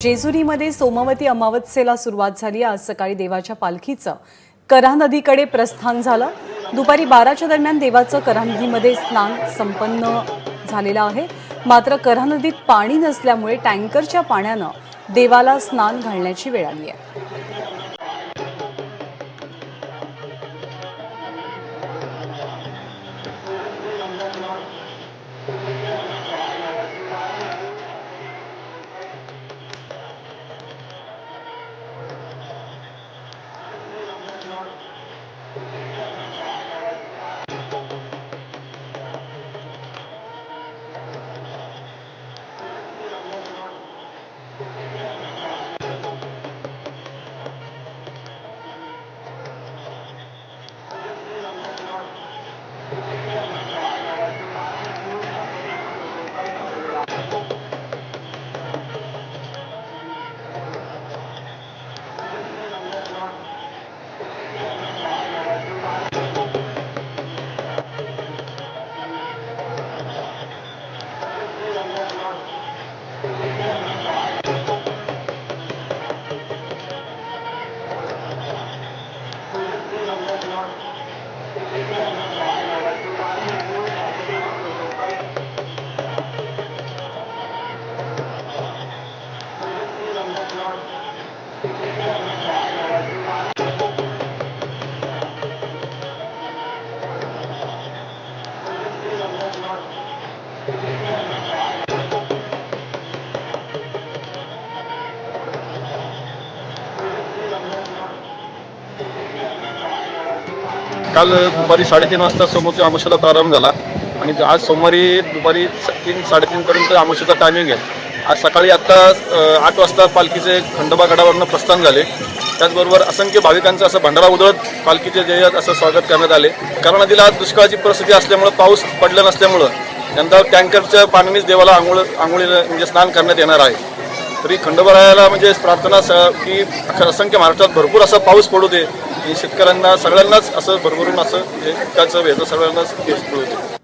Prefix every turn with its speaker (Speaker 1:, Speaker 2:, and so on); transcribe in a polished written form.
Speaker 1: जेजुरीमध्ये सोमवती अमावस्येला सुरुवात झाली। आज सकाळी देवाच्या पालखीचं कऱ्हा नदीकडे प्रस्थान झालं। दुपारी 12च्या दरम्यान देवाचं कऱ्हा नदीमध्ये स्नान संपन्न झालेलं आहे। मात्र कऱ्हा नदीत पाणी नसल्यामुळे टँकरच्या पाण्यानं देवाला स्नान घालण्याची वेळ आली आहे।
Speaker 2: काल दुपारी 3:30 वाजता सोमवती अमावस्येला प्रारंभ झाला आणि आज सोमवारी दुपारी 3-3:30 पर्यंत अमावस्येचा टायमिंग आहे। आज सकाळी आत्ता 8 वाजता पालखीचे खंडोबा गडावरनं प्रस्थान झाले। त्याचबरोबर असंख्य भाविकांचं असं भंडारा उधळत पालखीचे जय्यत असं स्वागत करण्यात आले। कऱ्हा नदीला आज दुष्काळाची परिस्थिती असल्यामुळं पाऊस पडला नसल्यामुळं यंदा टँकरच्या पाण्यानेच देवाला आंघोळीला म्हणजे स्नान करण्यात येणार आहे। तरी खंडोबारायाला म्हणजे प्रार्थना की असंख्य महाराष्ट्रात भरपूर असा पाऊस पडू दे आणि शेतकऱ्यांना सगळ्यांनाच असं भरभरून असं पिकाचं वेळ सगळ्यांनाच पडू दे।